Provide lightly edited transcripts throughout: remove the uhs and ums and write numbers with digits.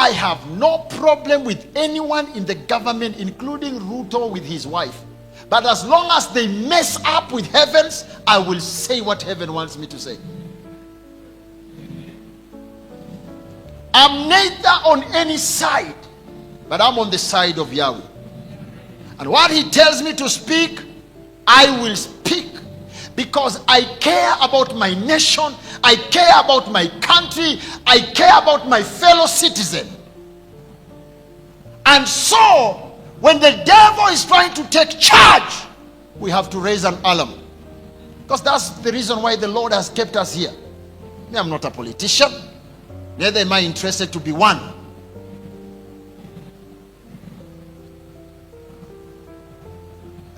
I have no problem with anyone in the government, including Ruto with his wife. But as long as they mess up with heavens, I will say what heaven wants me to say. I'm neither on any side, but I'm on the side of Yahweh. And what he tells me to speak, I will speak. Because I care about my nation, I care about my country, I care about my fellow citizen. And so, when the devil is trying to take charge, we have to raise an alarm. Because that's the reason why the Lord has kept us here. Me, I'm not a politician, neither am I interested to be one.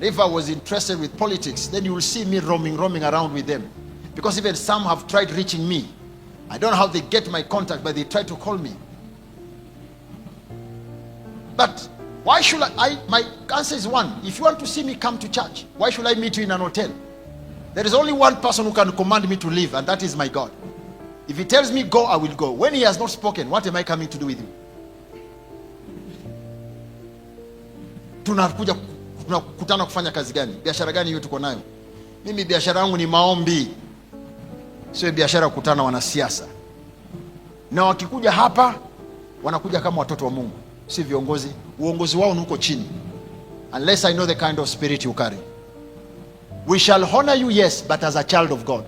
If I was interested with politics, then you will see me roaming around with them. Because even some have tried reaching me. I don't know how they get my contact, but they try to call me. But why should my answer is one. If you want to see me, come to church. Why should I meet you in an hotel? There is only one person who can command me to leave, and that is my God. If he tells me go, I will go. When he has not spoken, what am I coming to do with you? Tunakutana kufanya kazi gani? Biashara gani hiyo tuko nayo? Mimi biashara yangu ni maombi. Sio biashara kukutana wanasiasa. Na wakikuja hapa wanakuja kama watoto wa Mungu, si viongozi. Uongozi wao uko chini. Unless I know the kind of spirit you carry. We shall honor you, yes, but as a child of God.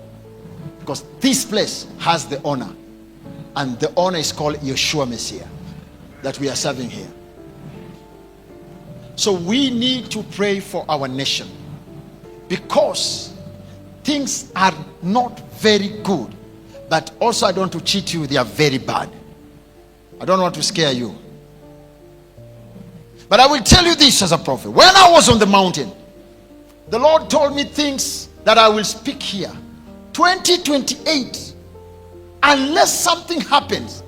Because this place has the honor. And the honor is called Yeshua Messiah that we are serving here. So we need to pray for our nation, because things are not very good, but also I don't want to cheat you, they are very bad. I don't want to scare you, but I will tell you this as a prophet. When I was on the mountain, the Lord told me things that I will speak here. 2028, unless something happens,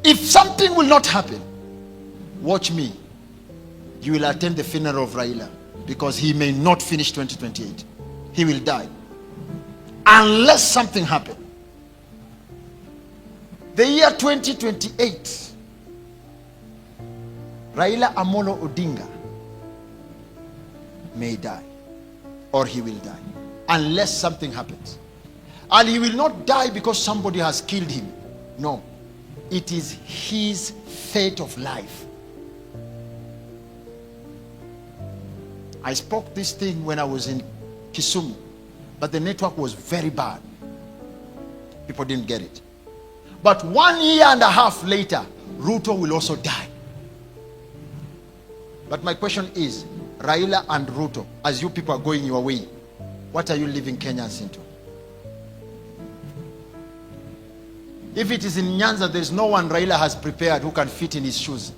if something will not happen, watch me. You will attend the funeral of Raila, because he may not finish 2028. He will die unless something happens. The year 2028, Raila Amolo Odinga may die, or he will die, unless something happens. And he will not die because somebody has killed him. No, it is his fate of life. I spoke this thing when I was in Kisumu, but the network was very bad. People didn't get it. But 1.5 years later, Ruto will also die. But my question is, Raila and Ruto, as you people are going your way, what are you leaving Kenyans into? If it is in Nyanza, there is no one Raila has prepared who can fit in his shoes.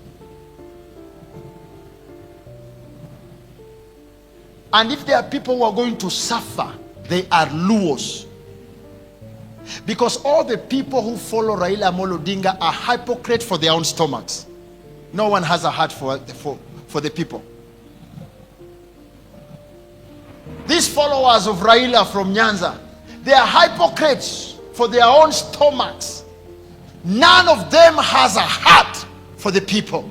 And if there are people who are going to suffer, they are Luos. Because all the people who follow Raila Amolo Odinga are hypocrites for their own stomachs. No one has a heart for the people. These followers of Raila from Nyanza, they are hypocrites for their own stomachs. None of them has a heart for the people.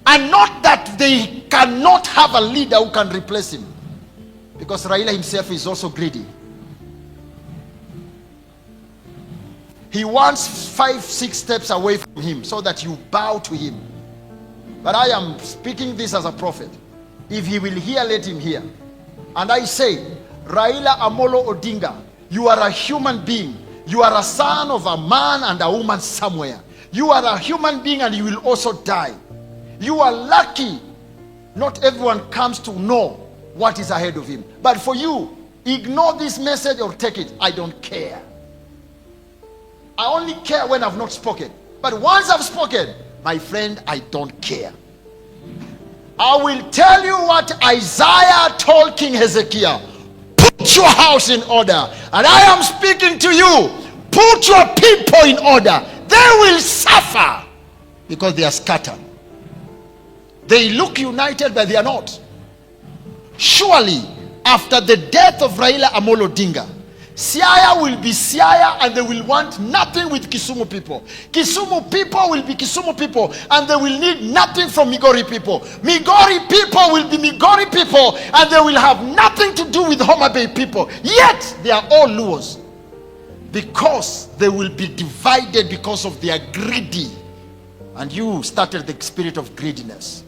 And not that they cannot have a leader who can replace him, because Raila himself is also greedy. He wants 5-6 steps away from him so that you bow to him. But I am speaking this as a prophet. If he will hear, let him hear. And I say, Raila Amolo Odinga, you are a human being. You are a son of a man and a woman somewhere. You are a human being, and you will also die. You are lucky. Not everyone comes to know what is ahead of him. But for you, ignore this message or take it. I don't care. I only care when I've not spoken. But once I've spoken, my friend, I don't care. I will tell you what Isaiah told King Hezekiah. Put your house in order. And I am speaking to you. Put your people in order. They will suffer because they are scattered. They look united, but they are not. Surely, after the death of Raila Amolo Odinga, Siaya will be Siaya and they will want nothing with Kisumu people. Kisumu people will be Kisumu people and they will need nothing from Migori people. Migori people will be Migori people and they will have nothing to do with Homa Bay people. Yet they are all Luos. Because they will be divided because of their greedy. And you started the spirit of greediness.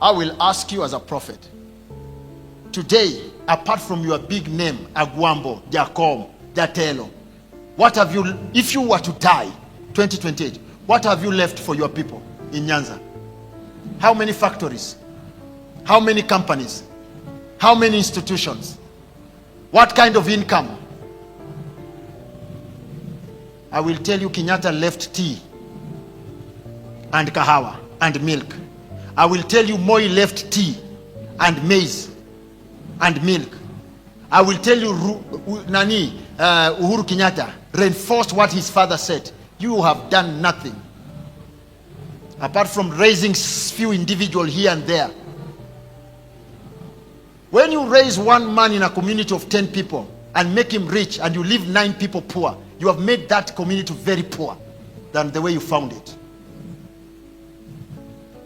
I will ask you as a prophet. Today, apart from your big name, Agwambo, Jacob, Jatelo, what have you, if you were to die, 2028, what have you left for your people in Nyanza? How many factories? How many companies? How many institutions? What kind of income? I will tell you, Kenyatta left tea and kahawa and milk. I will tell you, Moi left tea and maize and milk. I will tell you, Uhuru Kenyatta reinforced what his father said. You have done nothing apart from raising few individuals here and there. When you raise one man in a community of 10 people and make him rich and you leave 9 people poor, you have made that community very poor than the way you found it.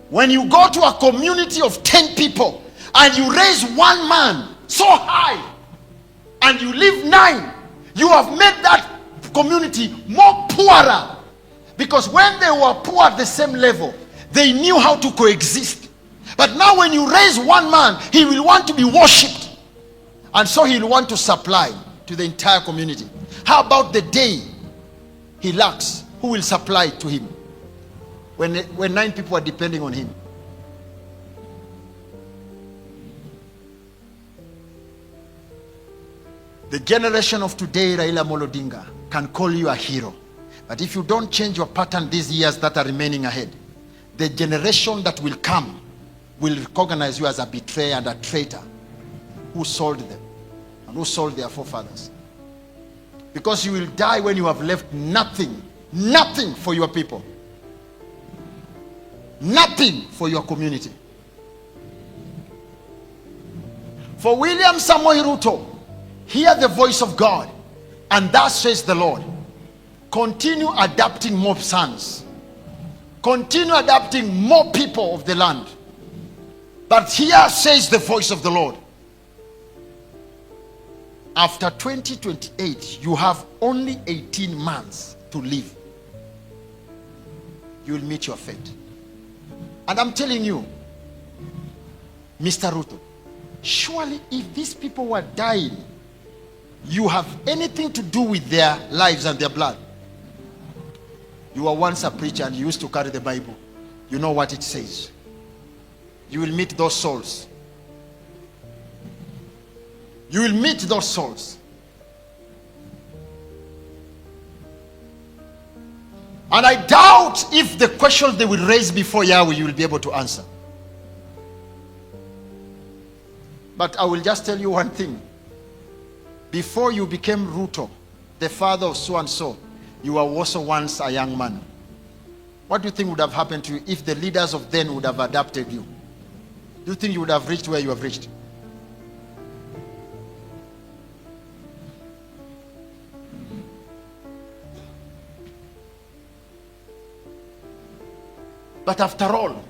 When you go to a community of 10 people and you raise one man so high and you leave 9, you have made that community more poorer. Because when they were poor at the same level, they knew how to coexist. But now when you raise one man, he will want to be worshipped. And so he will want to supply to the entire community. How about the day he lacks? Who will supply to him? When 9 people are depending on him. The generation of today, Raila Molodinga, can call you a hero. But if you don't change your pattern these years that are remaining ahead, the generation that will come will recognize you as a betrayer and a traitor who sold them and who sold their forefathers. Because you will die when you have left nothing, nothing for your people. Nothing for your community. For William Samoei Ruto, hear the voice of God, and thus says the Lord, continue adopting more sons. Continue adopting more people of the land. But here says the voice of the Lord, after 2028, you have only 18 months to live. You will meet your fate. And I'm telling you, Mr. Ruto, surely if these people were dying, you have anything to do with their lives and their blood. You were once a preacher and you used to carry the Bible. You know what it says. You will meet those souls. You will meet those souls. And I doubt if the questions they will raise before Yahweh, you will be able to answer. But I will just tell you one thing. Before you became Ruto, the father of so and so, you were also once a young man. What do you think would have happened to you if the leaders of then would have adopted you? Do you think you would have reached where you have reached? But after all,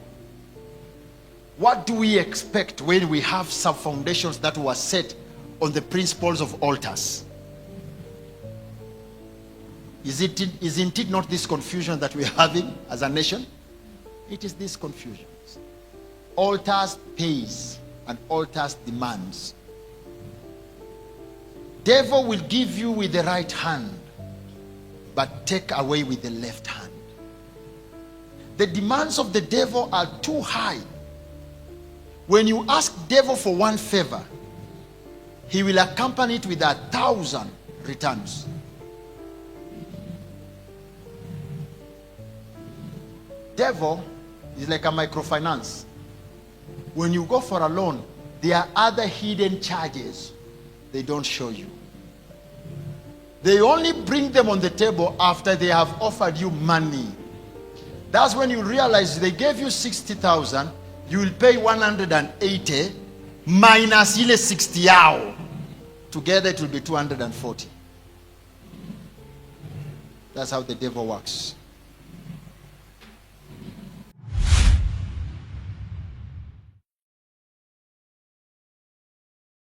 what do we expect when we have some foundations that were set on the principles of altars? Isn't it not this confusion that we're having as a nation? It is this confusion. Altars pays and altars demands. Devil will give you with the right hand, but take away with the left hand. The demands of the devil are too high. When you ask devil for one favor, he will accompany it with 1,000 returns. Devil is like a microfinance. When you go for a loan, there are other hidden charges they don't show you. They only bring them on the table after they have offered you money. That's when you realize they gave you 60,000, you will pay 180 minus ile 60 yao. Together it will be 240. That's how the devil works.